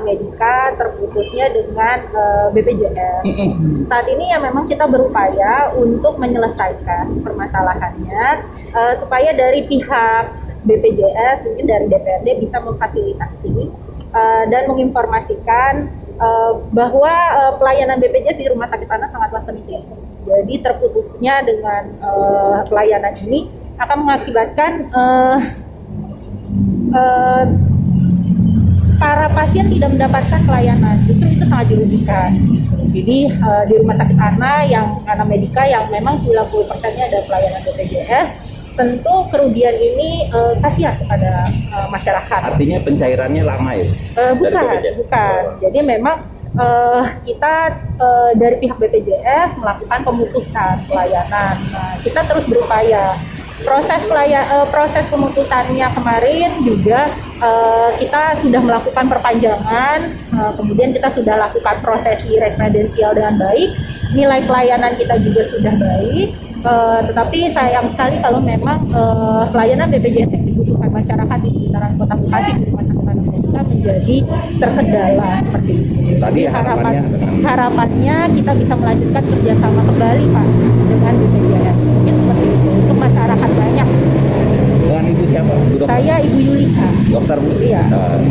Anamedika terputusnya dengan BPJS. Saat ini ya memang kita berupaya untuk menyelesaikan permasalahannya supaya dari pihak BPJS, mungkin dari DPRD bisa memfasilitasi dan menginformasikan bahwa pelayanan BPJS di Rumah Sakit Ana sangatlah penting. Jadi terputusnya dengan pelayanan ini akan mengakibatkan para pasien tidak mendapatkan pelayanan, justru itu sangat dirugikan. Jadi di Rumah Sakit Ana yang Anamedika yang memang 90%-nya ada pelayanan BPJS, tentu kerugian ini kasihan kepada masyarakat. Artinya pencairannya lama ya? Bukan. Jadi memang kita dari pihak BPJS melakukan pemutusan pelayanan. Nah, kita terus berupaya. Proses pemutusannya kemarin juga kita sudah melakukan perpanjangan, kemudian kita sudah lakukan prosesi rekredensial dengan baik, nilai pelayanan kita juga sudah baik, tetapi sayang sekali kalau memang pelayanan BPJS yang dibutuhkan masyarakat di sekitaran Kota Bekasi di Rumah Sakit Anamedika menjadi terkendala seperti itu. Tadi harapannya kita bisa melanjutkan kerjasama kembali Pak dengan BPJS, mungkin seperti itu untuk masyarakat banyak. Dengan Ibu siapa? Bu Saya Ibu Yulika. Dokter Bu? Iya.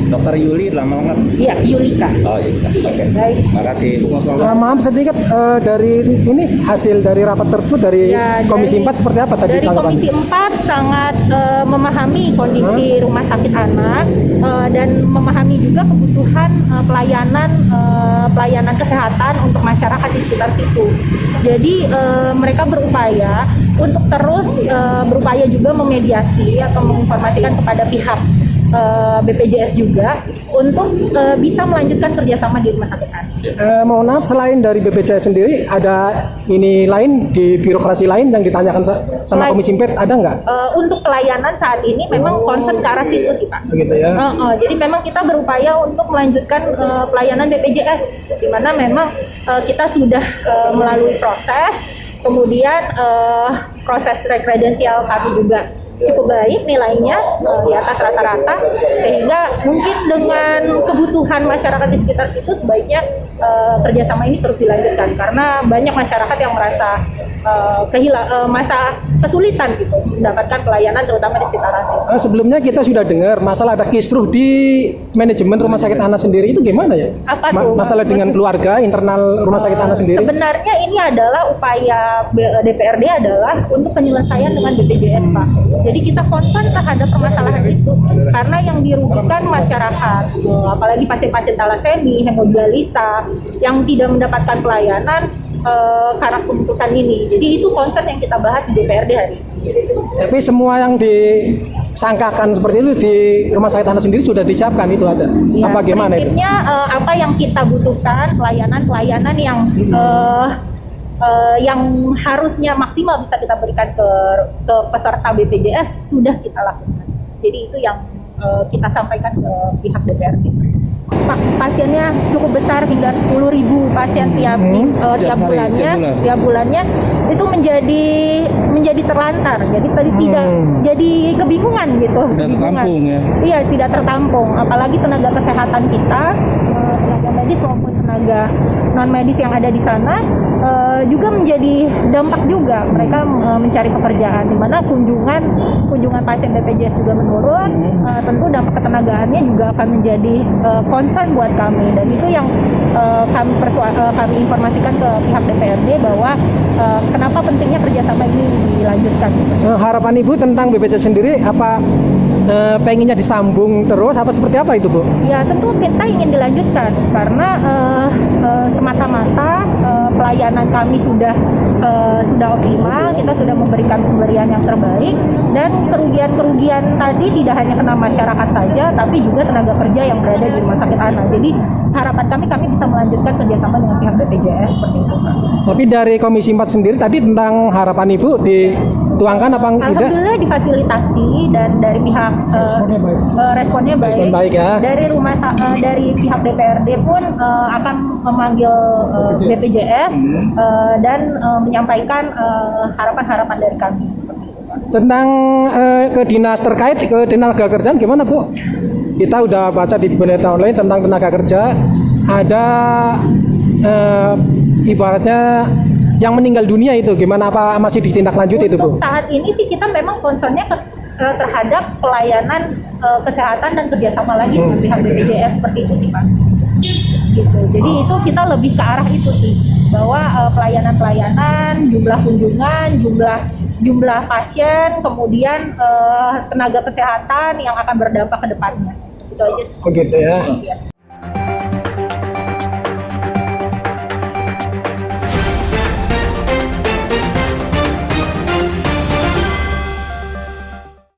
Dokter Yuli lama lengkap? Iya, Yulika. Oh iya. Oke. Baik. Makasih Bu. Maaf sedikit dari ini hasil dari rapat tersebut dari Komisi 4 seperti apa tadi? Dari Komisi 4 sangat memahami kondisi Rumah Sakit Ana dan memahami juga kebutuhan pelayanan kesehatan untuk masyarakat di sekitar situ. Jadi mereka berupaya untuk terus berupaya juga memediasi atau menginformasikan kepada pihak BPJS juga untuk bisa melanjutkan kerjasama di Rumah Sakit Ana. Mohon maaf, selain dari BPJS sendiri ada ini lain di birokrasi lain yang ditanyakan sama Komisi 4 ada nggak? Untuk pelayanan saat ini memang concern ke arah situ sih Pak. Begitu ya. Jadi memang kita berupaya untuk melanjutkan pelayanan BPJS, di mana memang kita sudah melalui proses, kemudian proses rekredensial kami juga cukup baik nilainya, di atas rata-rata, sehingga mungkin dengan kebutuhan masyarakat di sekitar situ sebaiknya kerjasama ini terus dilanjutkan karena banyak masyarakat yang merasa masa kesulitan gitu mendapatkan pelayanan terutama di sekitaran situ. Sebelumnya kita sudah dengar masalah ada kisruh di manajemen Rumah Sakit Ana sendiri, itu gimana ya? Apa tuh? Masalah dengan keluarga internal Rumah Sakit Ana sendiri? Sebenarnya ini adalah upaya DPRD adalah untuk penyelesaian dengan BPJS Pak. Jadi kita concern terhadap permasalahan itu karena yang dirugikan masyarakat, apalagi pasien-pasien talasemi, hemodialisa yang tidak mendapatkan pelayanan karena pemutusan ini. Jadi itu concern yang kita bahas di DPRD hari ini. Tapi semua yang disangkakan seperti itu di Rumah Sakit Ana sendiri sudah disiapkan, itu ada? Ya, apa gimana itu? Apa yang kita butuhkan, pelayanan yang harusnya maksimal bisa kita berikan ke peserta BPJS sudah kita lakukan. Jadi itu yang kita sampaikan ke pihak DPRD. Pasiennya cukup besar hingga 10.000 pasien tiap bulannya itu menjadi terlantar, jadi tidak jadi kebingungan gitu. Tertampung ya? Iya, tidak tertampung, apalagi tenaga kesehatan kita, tenaga medis maupun tenaga non medis yang ada di sana juga menjadi dampak juga mereka mencari pekerjaan, di mana kunjungan pasien BPJS juga menurun, tentu dampak ketenagaannya juga akan menjadi concern buat kami, dan itu yang kami informasikan ke pihak DPRD bahwa kenapa pentingnya kerjasama ini dilanjutkan. Harapan Ibu tentang BPJS sendiri apa pengennya disambung terus apa seperti apa itu Bu? Ya tentu kita ingin dilanjutkan karena semata-mata pelayanan kami sudah optimal, kita sudah memberikan pemberian yang terbaik, dan kerugian tadi tidak hanya kena masyarakat saja tapi juga tenaga kerja yang berada di Rumah Sakit Ana. Jadi harapan kami bisa melanjutkan kerjasama dengan pihak BPJS seperti itu Pak. Tapi dari Komisi 4 sendiri tadi tentang harapan Ibu dituangkan apa tidak? Alhamdulillah difasilitasi dan dari pihak responnya baik. Respon baik ya. Dari pihak DPRD pun akan memanggil BPJS dan menyampaikan harapan-harapan dari kami seperti itu Pak. Tentang ke dinas terkait, ke Tenaga Kerjaan gimana Bu? kita udah baca di berita online tentang tenaga kerja, ada ibaratnya yang meninggal dunia itu gimana, apa masih ditindaklanjuti itu Bu? Untuk saat ini sih kita memang concernnya terhadap pelayanan kesehatan dan kerjasama lagi dengan pihak BPJS seperti itu sih Pak. Gitu. Jadi itu kita lebih ke arah itu sih, bahwa pelayanan-pelayanan, jumlah kunjungan, jumlah pasien, kemudian tenaga kesehatan yang akan berdampak ke depannya. Itu aja sih. Begitu ya. Iya.